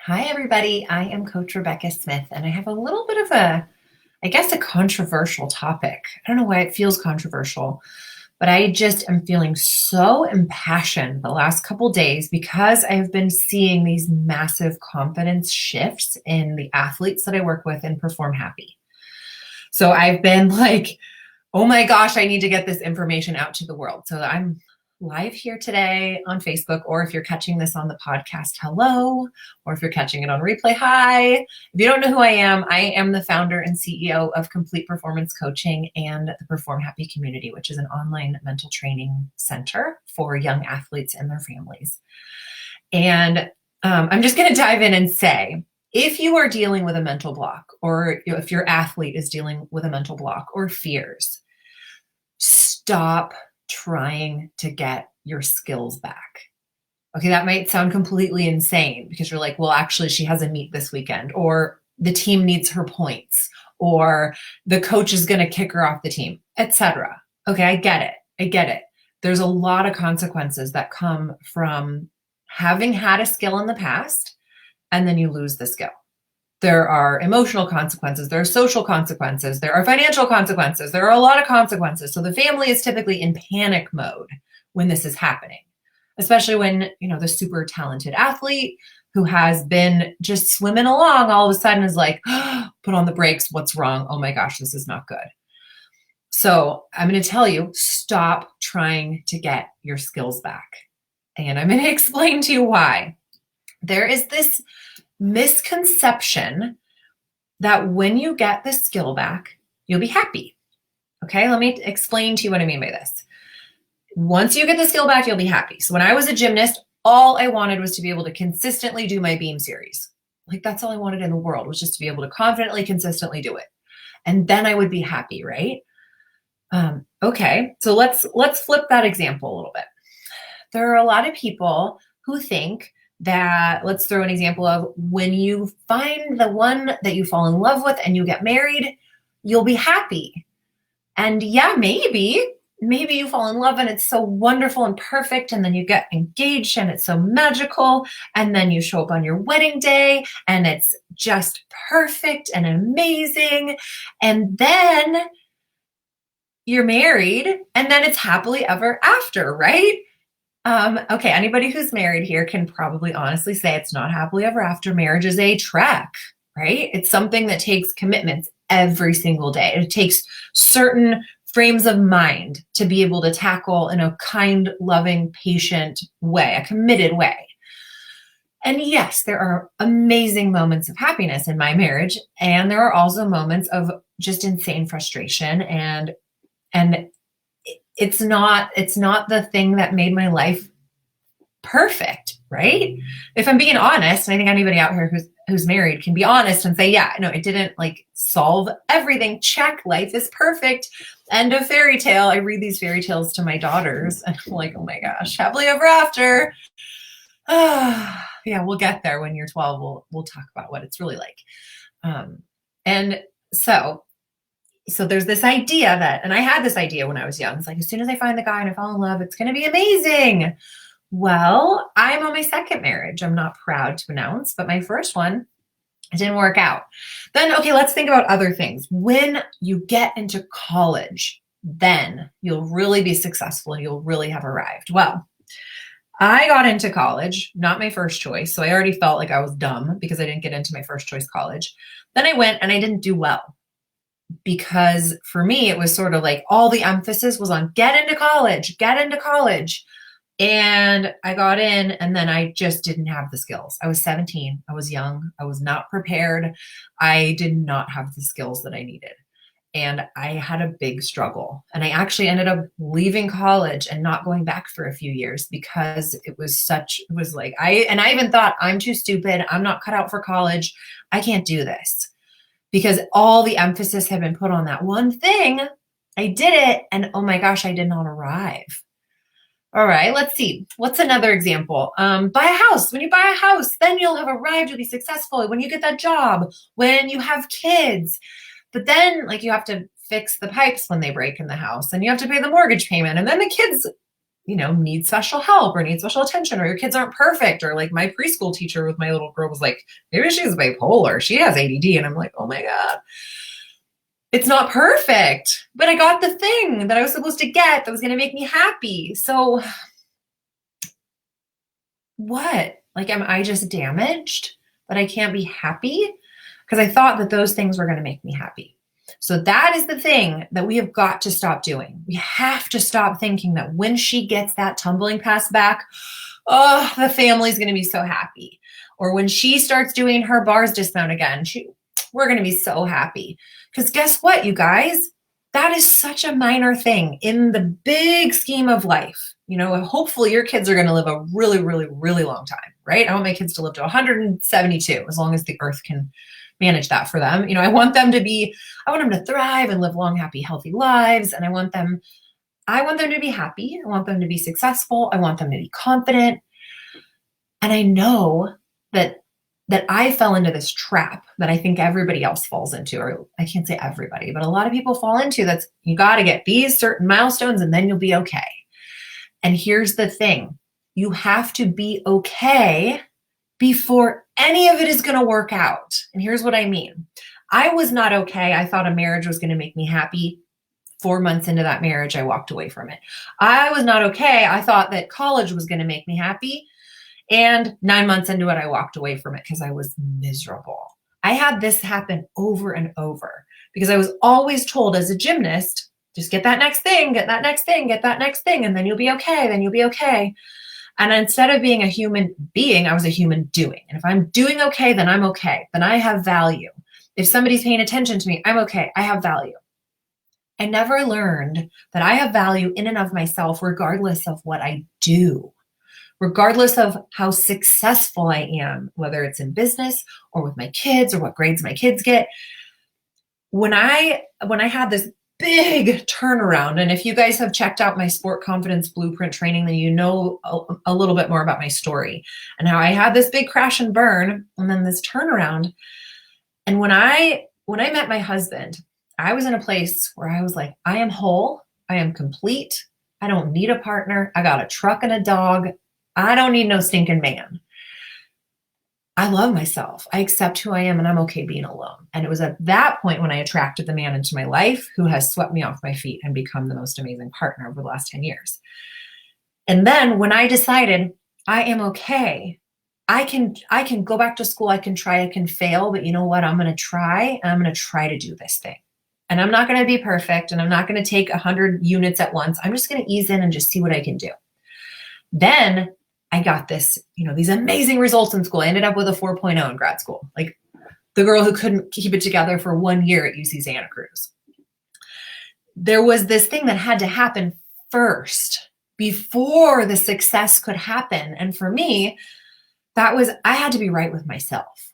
Hi, everybody. I am Coach Rebecca Smith, and I have a little bit of a controversial topic. I don't know why it feels controversial, but I just am feeling so impassioned the last couple days because I have been seeing these massive confidence shifts in the athletes that I work with in Perform Happy. So I've been like, oh my gosh, I need to get this information out to the world. So I'm live here today on Facebook, or if you're catching this on the podcast, hello, or if you're catching it on replay, hi. If you don't know who I am the founder and CEO of Complete Performance Coaching and the Perform Happy Community, which is an online mental training center for young athletes and their families. And I'm just going to dive in and say, if you are dealing with a mental block, or if your athlete is dealing with a mental block or fears, stop trying to get your skills back. Okay, that might sound completely insane because you're like, well, actually, she has a meet this weekend, or the team needs her points, or the coach is going to kick her off the team, etc. Okay, I get it. I get it. There's a lot of consequences that come from having had a skill in the past and then you lose the skill. There are emotional consequences, there are social consequences, there are financial consequences, there are a lot of consequences. So the family is typically in panic mode when this is happening, especially when, the super talented athlete who has been just swimming along all of a sudden is like, oh, put on the brakes, what's wrong? Oh my gosh, this is not good. So I'm going to tell you, stop trying to get your skills back. And I'm going to explain to you why. There is this misconception that when you get the skill back, you'll be happy. Okay, let me explain to you what I mean by this. Once you get the skill back, you'll be happy. So when I was a gymnast, all I wanted was to be able to consistently do my beam series. Like that's all I wanted in the world, was just to be able to confidently, consistently do it. And then I would be happy, right? Okay, so let's flip that example a little bit. There are a lot of people who think that, let's throw an example of when you find the one that you fall in love with and you get married, you'll be happy. And yeah, maybe you fall in love and it's so wonderful and perfect, and then you get engaged and it's so magical, and then you show up on your wedding day and it's just perfect and amazing, and then you're married and then it's happily ever after, right? Okay, anybody who's married here can probably honestly say it's not happily ever after. Marriage is a trek, right? It's something that takes commitments every single day. It takes certain frames of mind to be able to tackle in a kind, loving, patient way, a committed way. And yes, there are amazing moments of happiness in my marriage, and there are also moments of just insane frustration, and it's not the thing that made my life perfect, right? If I'm being honest, and I think anybody out here who's married can be honest and say, yeah, no, it didn't solve everything. Check, life is perfect. End of fairy tale. I read these fairy tales to my daughters and I'm like, oh my gosh, happily ever after. Yeah, we'll get there when you're 12. We'll talk about what it's really like. And so there's this idea that, and I had this idea when I was young. It's like, as soon as I find the guy and I fall in love, it's going to be amazing. Well, I'm on my second marriage. I'm not proud to announce, but my first one, it didn't work out. Then, okay, let's think about other things. When you get into college, then you'll really be successful and you'll really have arrived. Well, I got into college, not my first choice. So I already felt like I was dumb because I didn't get into my first choice college. Then I went and I didn't do well, because for me, it was sort of like all the emphasis was on get into college. And I got in, and then I just didn't have the skills. I was 17. I was young. I was not prepared. I did not have the skills that I needed. And I had a big struggle. And I actually ended up leaving college and not going back for a few years because I even thought, I'm too stupid. I'm not cut out for college. I can't do this. Because all the emphasis had been put on that one thing. I did it, and oh my gosh, I did not arrive. All right, let's see. What's another example? Buy a house. When you buy a house, then you'll have arrived, you'll be successful. When you get that job, when you have kids. But then you have to fix the pipes when they break in the house, and you have to pay the mortgage payment, and then the kids need special help or need special attention, or your kids aren't perfect. Or like my preschool teacher with my little girl was like, maybe she's bipolar. She has ADD. And I'm like, oh my God, it's not perfect, but I got the thing that I was supposed to get that was going to make me happy. So what? Like, am I just damaged that I can't be happy? Because I thought that those things were going to make me happy. So that is the thing that we have got to stop doing. We have to stop thinking that when she gets that tumbling pass back, oh, the family's going to be so happy. Or when she starts doing her bars dismount again, we're going to be so happy. Because guess what, you guys? That is such a minor thing in the big scheme of life. Hopefully your kids are going to live a really, really, really long time, right? I want my kids to live to 172, as long as the earth can manage that for them. I want them to thrive and live long, happy, healthy lives. And I want them to be happy. I want them to be successful. I want them to be confident. And I know that I fell into this trap that I think everybody else falls into, or I can't say everybody, but a lot of people fall into. That's, you got to get these certain milestones and then you'll be okay. And here's the thing. You have to be okay before any of it is going to work out. And here's what I mean. I was not okay. I thought a marriage was going to make me happy. 4 months into that marriage, I walked away from it. I was not okay. I thought that college was going to make me happy. And 9 months into it, I walked away from it because I was miserable. I had this happen over and over because I was always told as a gymnast, just get that next thing, get that next thing, get that next thing, and then you'll be okay, then you'll be okay. And instead of being a human being, I was a human doing. And if I'm doing okay, then I'm okay. Then I have value. If somebody's paying attention to me, I'm okay. I have value. I never learned that I have value in and of myself, regardless of what I do, regardless of how successful I am, whether it's in business or with my kids or what grades my kids get. When I had this big turnaround, and if you guys have checked out my Sport Confidence Blueprint training, then you know a little bit more about my story and how I had this big crash and burn and then this turnaround. And when I met my husband, I was in a place where I was like, I am whole. I am complete. I don't need a partner. I got a truck and a dog. I don't need no stinking man. I love myself. I accept who I am and I'm okay being alone. And it was at that point when I attracted the man into my life who has swept me off my feet and become the most amazing partner over the last 10 years. And then when I decided I am okay, I can go back to school. I can try, I can fail, but you know what? I'm going to try to do this thing. And I'm not going to be perfect. And I'm not going to take 100 units at once. I'm just going to ease in and just see what I can do. Then I got this, these amazing results in school. I ended up with a 4.0 in grad school. Like the girl who couldn't keep it together for 1 year at UC Santa Cruz. There was this thing that had to happen first before the success could happen. And for me, I had to be right with myself.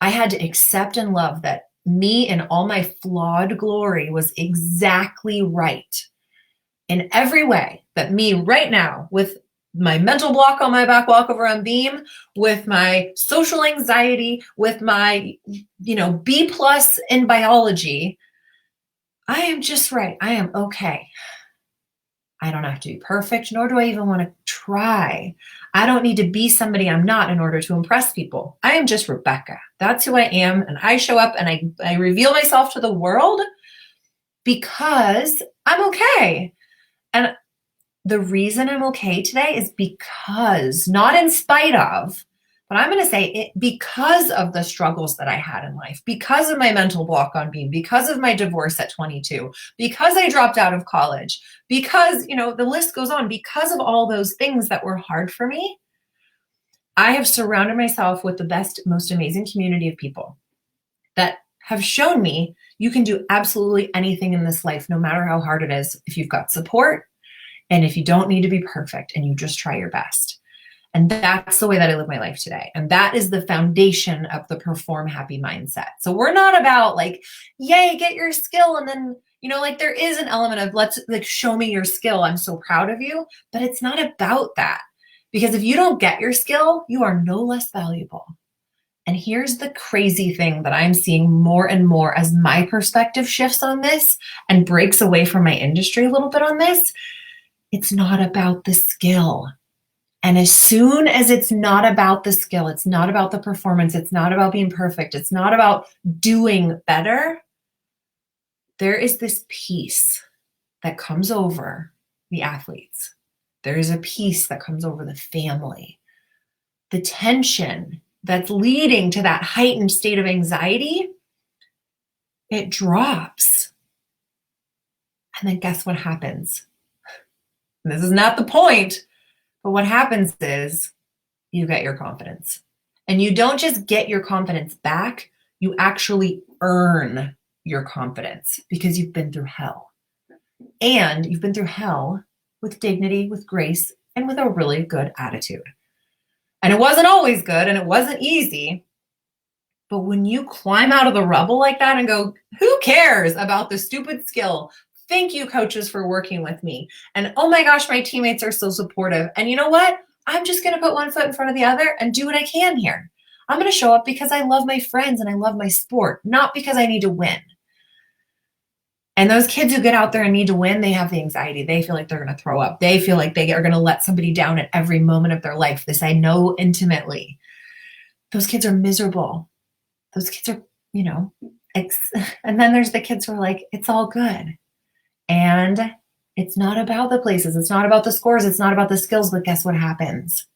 I had to accept and love that me in all my flawed glory was exactly right in every way. That me right now with my mental block on my back walk over on beam, with my social anxiety, with my, B+ in biology, I am just right. I am okay. I don't have to be perfect, nor do I even want to try. I don't need to be somebody I'm not in order to impress people. I am just Rebecca. That's who I am. And I show up and I reveal myself to the world because I'm okay. And the reason I'm okay today is because, not in spite of, but I'm going to say it because of the struggles that I had in life, because of my mental block on beam, because of my divorce at 22, because I dropped out of college, because, the list goes on, because of all those things that were hard for me, I have surrounded myself with the best, most amazing community of people that have shown me you can do absolutely anything in this life, no matter how hard it is, if you've got support and if you don't need to be perfect and you just try your best. And that's the way that I live my life today. And that is the foundation of the perform happy mindset. So we're not about like, yay, get your skill. And then, there is an element of let's show me your skill. I'm so proud of you. But it's not about that. Because if you don't get your skill, you are no less valuable. And here's the crazy thing that I'm seeing more and more as my perspective shifts on this and breaks away from my industry a little bit on this. it's not about the skill. And as soon as it's not about the skill, it's not about the performance, it's not about being perfect, it's not about doing better, there is this peace that comes over the athletes. There is a peace that comes over the family. The tension that's leading to that heightened state of anxiety, it drops. And then guess what happens? And this is not the point, but what happens is you get your confidence. And you don't just get your confidence back, you actually earn your confidence because you've been through hell. And you've been through hell with dignity, with grace, and with a really good attitude. And it wasn't always good and it wasn't easy. But when you climb out of the rubble like that and go, who cares about the stupid skill? Thank you, coaches, for working with me. And oh my gosh, my teammates are so supportive. And you know what? I'm just going to put one foot in front of the other and do what I can here. I'm going to show up because I love my friends and I love my sport, not because I need to win. And those kids who get out there and need to win, they have the anxiety. They feel like they're going to throw up. They feel like they are going to let somebody down at every moment of their life. This I know intimately. Those kids are miserable. Those kids are, and then there's the kids who are like, it's all good. And it's not about the places. It's not about the scores. It's not about the skills. But guess what happens?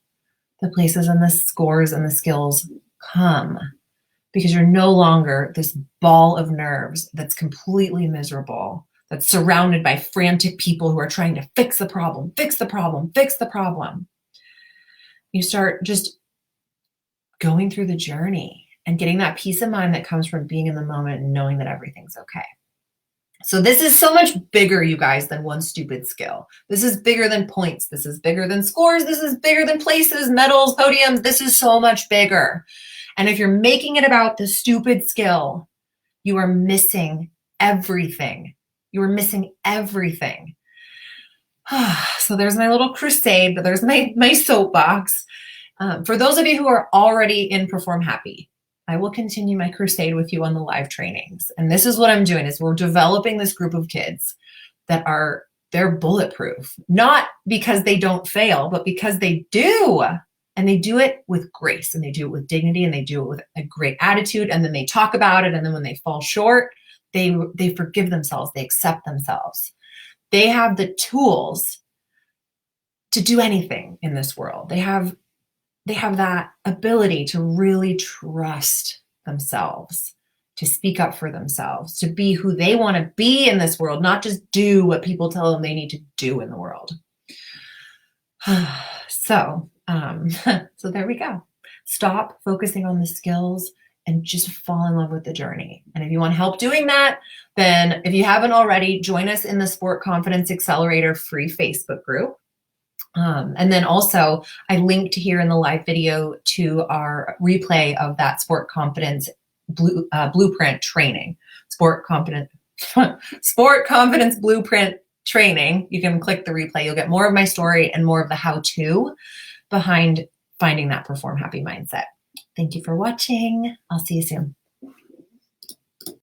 The places and the scores and the skills come because you're no longer this ball of nerves that's completely miserable, that's surrounded by frantic people who are trying to fix the problem, fix the problem, fix the problem. You start just going through the journey and getting that peace of mind that comes from being in the moment and knowing that everything's okay. So this is so much bigger, you guys, than one stupid skill. This is bigger than points. This is bigger than scores. This is bigger than places, medals, podiums. This is so much bigger. And if you're making it about the stupid skill, you are missing everything. You are missing everything. So there's my little crusade, but there's my soapbox. For those of you who are already in Perform Happy, I will continue my crusade with you on the live trainings. And this is what I'm doing is we're developing this group of kids that they're bulletproof, not because they don't fail, but because they do. And they do it with grace and they do it with dignity and they do it with a great attitude. And then they talk about it. And then when they fall short, they forgive themselves. They accept themselves. They have the tools to do anything in this world. They have that ability to really trust themselves, to speak up for themselves, to be who they want to be in this world, not just do what people tell them they need to do in the world. So there we go. Stop focusing on the skills and just fall in love with the journey. And if you want help doing that, then if you haven't already, join us in the Sport Confidence Accelerator free Facebook group. And then also I linked here in the live video to our replay of that Sport Confidence Blueprint training, Sport Confidence Blueprint training. You can click the replay. You'll get more of my story and more of the how-to behind finding that Perform Happy mindset. Thank you for watching. I'll see you soon.